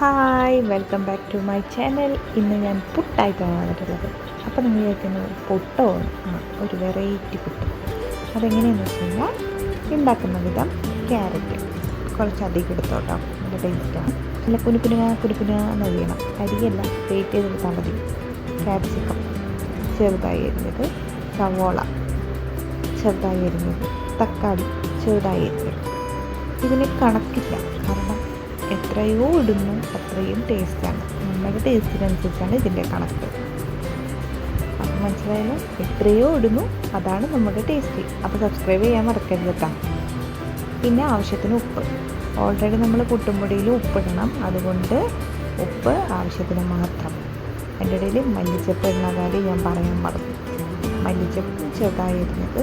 Hi welcome back to my channel. ഇന്ന് ഞാൻ പുട്ടായിട്ടാണ് വന്നിട്ടുള്ളത്. അപ്പോൾ നിങ്ങൾ കേൾക്കുന്നത് പുട്ടോ? ഒരു വെറൈറ്റി പുട്ട്. അതെങ്ങനെയാണെന്ന് വെച്ച് കഴിഞ്ഞാൽ ഉണ്ടാക്കുന്ന വിധം ക്യാരറ്റ് കുറച്ചധികം എടുത്തോട്ടോ, നല്ല ടേസ്റ്റാണ്. നല്ല കുനുകുന എന്നറിയണം, അരിയല്ല, വെയിറ്റ് ചെയ്തെടുത്താൽ മതി. ക്യാപ്സിക്കം ചെറുതായി അരിഞ്ഞത്, സവോള ചെറുതായി അരിഞ്ഞത്, തക്കാളി ചെറുതായി അരിഞ്ഞത്. ഇതിന് കണക്കില്ല, കാരണം എത്രയോ ഇടുന്നു അത്രയും ടേസ്റ്റാണ്. നമ്മുടെ ടേസ്റ്റിനനുസരിച്ചാണ് ഇതിൻ്റെ കണക്ക്. അപ്പം മനസ്സിലായാലും എത്രയോ ഇടുന്നു അതാണ് നമ്മുടെ ടേസ്റ്റ്. അപ്പോൾ സബ്സ്ക്രൈബ് ചെയ്യാൻ മറക്കരുത് കേട്ടോ. പിന്നെ ആവശ്യത്തിന് ഉപ്പ്. ഓൾറെഡി നമ്മൾ പുട്ടുംപൊടിയിൽ ഉപ്പിടണം, അതുകൊണ്ട് ഉപ്പ് ആവശ്യത്തിന് മാത്രം. എൻ്റെ ഇടയിൽ മല്ലിച്ചപ്പ് ഇടുന്ന കാര്യം ഞാൻ പറയാൻ മറന്നു. മല്ലിച്ചപ്പ് ചെറുതായി ഇടുന്നത്.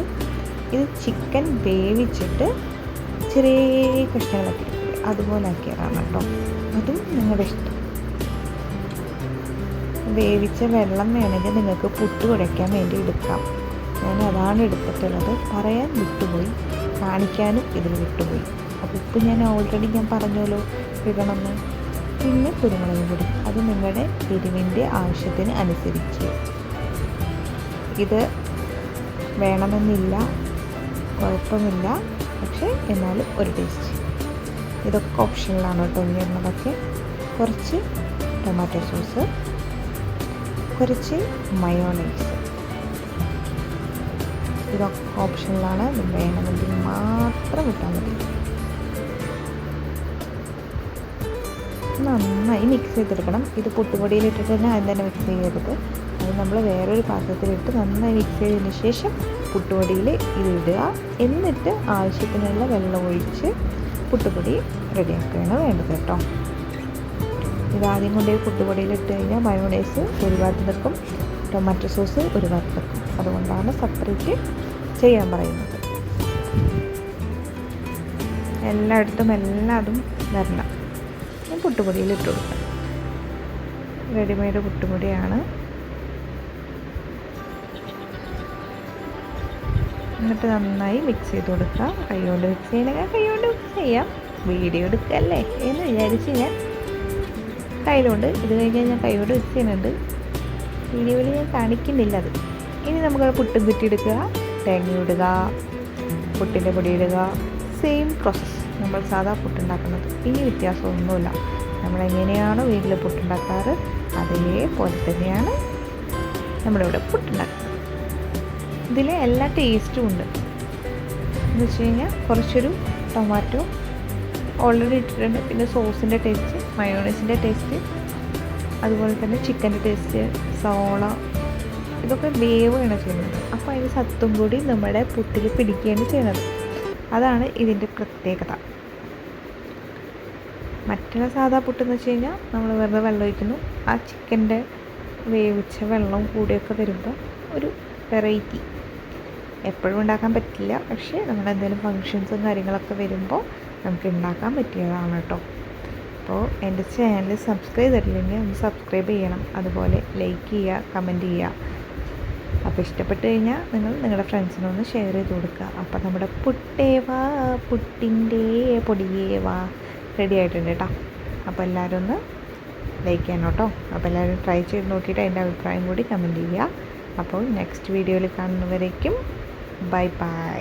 ഇത് ചിക്കൻ വേവിച്ചിട്ട് ചെറിയ കഷ്ണങ്ങളൊക്കെ അതുപോലെ ആക്കിയതാണ് കേട്ടോ. അതും നിങ്ങളുടെ ഇഷ്ടം. വേവിച്ച വെള്ളം വേണമെങ്കിൽ നിങ്ങൾക്ക് പുട്ട് കുഴയ്ക്കാൻ വേണ്ടി എടുക്കാം. ഞാൻ അതാണ് എടുത്തിട്ടുള്ളത്. പറയാൻ വിട്ടുപോയി, കാണിക്കാനും ഇതിൽ വിട്ടുപോയി. അപ്പോൾ ഉപ്പ് ഞാൻ ഓൾറെഡി പറഞ്ഞല്ലോ ഇടണമെന്ന്. പിന്നെ കുരുമുളക് പൊടി, അത് നിങ്ങളുടെ എരിവിൻ്റെ ആവശ്യത്തിന് അനുസരിച്ച്. ഇത് വേണമെന്നില്ല, കുഴപ്പമില്ല, പക്ഷേ എന്നാലും ഒരു ടേസ്റ്റ്. ഇതൊക്കെ ഓപ്ഷനിലാണ് കേട്ടോ ചെയ്യുന്നതൊക്കെ. കുറച്ച് ടൊമാറ്റോ സോസ്, കുറച്ച് മയോണൈസ്, ഇതൊക്കെ ഓപ്ഷനിലാണ്. വേണമെങ്കിൽ മാത്രം ഇട്ടാൽ മതി. നന്നായി മിക്സ് ചെയ്തെടുക്കണം. ഇത് പുട്ടുപൊടിയിലിട്ടിട്ട് തന്നെ ആദ്യം തന്നെ മിക്സ് ചെയ്യരുത്. അത് നമ്മൾ വേറൊരു പാത്രത്തിലിട്ട് നന്നായി മിക്സ് ചെയ്തതിന് ശേഷം പുട്ടുപൊടിയിൽ ഇതിടുക. എന്നിട്ട് ആവശ്യത്തിനുള്ള വെള്ളം ഒഴിച്ച് പുട്ടുപൊടി റെഡിയാക്കുകയാണ് വേണ്ടത് കേട്ടോ. ഇതാദ്യം കൊണ്ടുപോയി പുട്ടുപൊടിയിൽ ഇട്ട് കഴിഞ്ഞാൽ മയോണൈസ് ഒരു ഭാഗത്ത് നിൽക്കും, ടൊമാറ്റോ സോസ് ഒരു ഭാഗത്ത് നിൽക്കും. അതുകൊണ്ടാണ് സെപ്പറേറ്റ് ചെയ്യാൻ പറയുന്നത്. എല്ലായിടത്തും എല്ലാതും വരണം. പുട്ടുപൊടിയിൽ ഇട്ട് കൊടുക്കാം. റെഡിമെയ്ഡ് പുട്ടുപൊടിയാണ്. എന്നിട്ട് നന്നായി മിക്സ് ചെയ്ത് കൊടുക്കുക. കൈകൊണ്ട് മിക്സ് ചെയ്യണമെങ്കിൽ കൈകൊണ്ട് മിക്സ് ചെയ്യാം. വീഡിയോ എടുക്കല്ലേ എന്ന് വിചാരിച്ച് ഞാൻ കയ്യിലുണ്ട്. ഇത് കഴിഞ്ഞാൽ ഞാൻ കൈകൊണ്ട് മിക്സ് ചെയ്യുന്നുണ്ട്. വീഡിയോയിൽ ഞാൻ കാണിക്കുന്നില്ല അത്. ഇനി നമുക്ക് പുട്ടും കുറ്റി എടുക്കുക, തേങ്ങ ഇടുക, പുട്ടിൻ്റെ പൊടി ഇടുക. സെയിം പ്രോസസ്സ് നമ്മൾ സാധാ പുട്ടുണ്ടാക്കുന്നത്. ഇനി വ്യത്യാസമൊന്നുമില്ല. നമ്മളെങ്ങനെയാണോ വീട്ടിൽ പുട്ടുണ്ടാക്കാറ് അതേപോലെ തന്നെയാണ് നമ്മളിവിടെ പുട്ടുണ്ടാക്കുന്നത്. ഇതിൽ എല്ലാ ടേസ്റ്റും ഉണ്ട്. എന്ന് വെച്ച് കഴിഞ്ഞാൽ കുറച്ചൊരു ടൊമാറ്റോ ഓൾറെഡി ഇട്ടിട്ടുണ്ട്. പിന്നെ സോസിൻ്റെ ടേസ്റ്റ്, മയോണൈസിൻ്റെ ടേസ്റ്റ്, അതുപോലെ തന്നെ ചിക്കൻ്റെ ടേസ്റ്റ്, സവോള, ഇതൊക്കെ വേവുകയാണ് ചെയ്യുന്നത്. അപ്പോൾ അതിന് സത്തും കൂടി നമ്മുടെ പുട്ടിൽ പിടിക്കുകയാണ് ചെയ്യുന്നത്. അതാണ് ഇതിൻ്റെ പ്രത്യേകത. മറ്റുള്ള സാധാ പുട്ടെന്ന് വെച്ച് കഴിഞ്ഞാൽ നമ്മൾ വെറുതെ വെള്ളം ഒഴിക്കുന്നു. ആ ചിക്കൻ്റെ വേവിച്ച വെള്ളം കൂടിയൊക്കെ വരുമ്പോൾ ഒരു വെറൈറ്റി. എപ്പോഴും ഉണ്ടാക്കാൻ പറ്റില്ല, പക്ഷേ നമ്മൾ എന്തെങ്കിലും ഫങ്ഷൻസും കാര്യങ്ങളൊക്കെ വരുമ്പോൾ നമുക്ക് ഉണ്ടാക്കാൻ പറ്റിയതാണ് കേട്ടോ. അപ്പോൾ എൻ്റെ ചാനൽ സബ്സ്ക്രൈബ് ചെയ്തിട്ടില്ലെങ്കിൽ ഒന്ന് സബ്സ്ക്രൈബ് ചെയ്യണം. അതുപോലെ ലൈക്ക് ചെയ്യുക, കമൻറ്റ് ചെയ്യുക. അപ്പോൾ ഇഷ്ടപ്പെട്ട് കഴിഞ്ഞാൽ നിങ്ങൾ നിങ്ങളുടെ ഫ്രണ്ട്സിനൊന്ന് ഷെയർ ചെയ്ത് കൊടുക്കുക. അപ്പോൾ നമ്മുടെ പുട്ടേവാ, പുട്ടിൻ്റെ പൊടിയേവാ റെഡി ആയിട്ടുണ്ട് കേട്ടോ. അപ്പോൾ എല്ലാവരും ഒന്ന് ലൈക്ക് ചെയ്യണം കേട്ടോ. അപ്പോൾ എല്ലാവരും ട്രൈ ചെയ്ത് നോക്കിയിട്ട് അതിൻ്റെ അഭിപ്രായം കൂടി കമൻറ്റ് ചെയ്യുക. അപ്പോൾ നെക്സ്റ്റ് വീഡിയോയിൽ കാണുന്നവരേക്കും ബൈ ബൈ.